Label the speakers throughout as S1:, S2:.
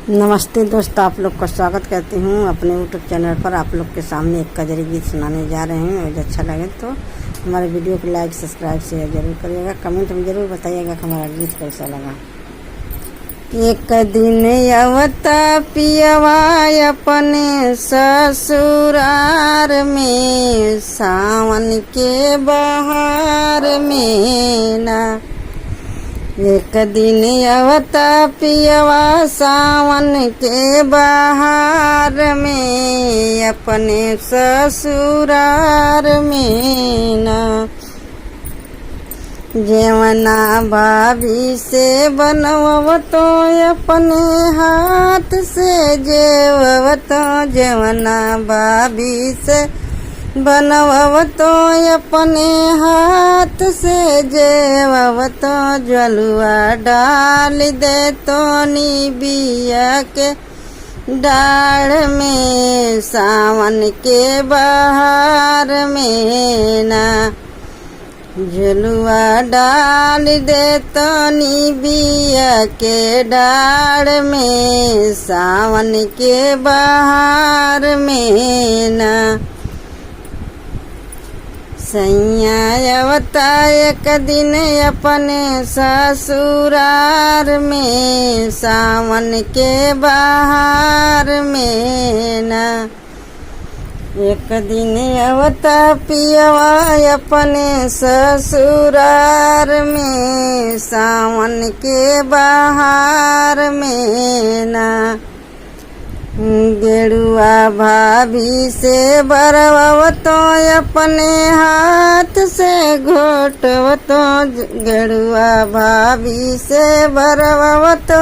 S1: नमस्ते दोस्तों, आप लोग का स्वागत करती हूँ अपने यूट्यूब चैनल पर। आप लोग के सामने एक कजरी गीत सुनाने जा रहे हैं। यदि अच्छा लगे तो हमारे वीडियो को लाइक, सब्सक्राइब, शेयर जरूर करिएगा। कमेंट में ज़रूर बताइएगा कि हमारा गीत कैसा लगा। एक दिन अवता पियवा अपने ससुरार में, सावन के बहार में ना। एक दिन अवता पियवा सावन के बहार में, अपने ससुरार में ना। जेवना भाभी से बनवतो अपने हाथ से, जेवतो जेवना भाभी से बनवतो अपने हाथ से, जेवतो जलुआ डाल दे तो निबिया के डाढ़ में, सावन के बहार में ना। जलुआ डाल दे तो निबिया के डाढ़ में, सावन के बहार में ना। सैया अवता एक दिन अपने ससुरार में, सावन के बहार में ना। एक दिन अवता पियवा अपने ससुरार में, सावन के बहार में ना। गेरुआ भाभी से बरवतो अपने हाथ से, घोटवतो गेरुआ भाभी से बरवतो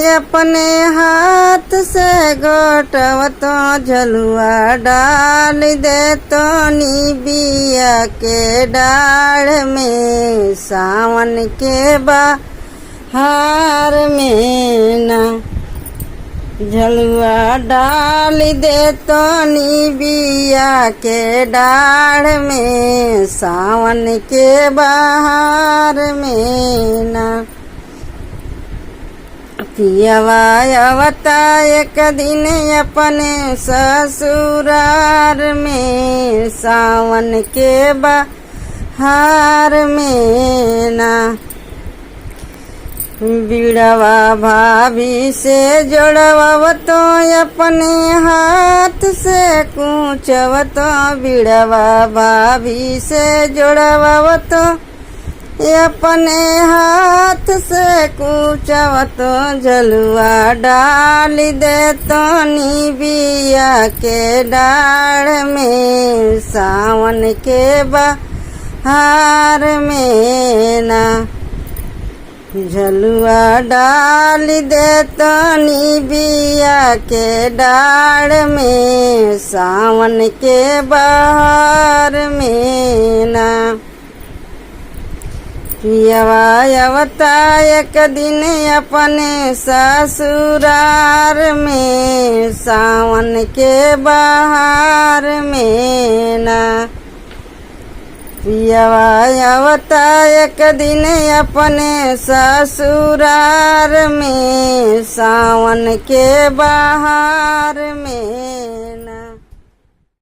S1: अपने हाथ से, घोटवतो जलुआ डाल दे तो निबिया के डाढ़ में, सावन के बहार में ना। जलुआ डाल दे तो निबिया के डाढ़ में, सावन के बहार में ना। पियवा अवता एक दिन अपने ससुरार में, सावन के बहार में ना। बिड़वा भाभी से जोड़वतो अपने हाथ से, कूचवतो बिड़वा भाभी से जोड़वतो अपने हाथ से, कूचवतो जलुआ डाल दे तो निबिया के डाढ़ में, सावन के बहार में ना। जलुआ डाल दे तो निबिया के डाढ़ में, सावन के बहार में ना। पियवा अवता एक दिन अपने ससुरार में, सावन के बहार में ना। पियवा अवता एक दिन अपने ससुरार में, सावन के बहार में।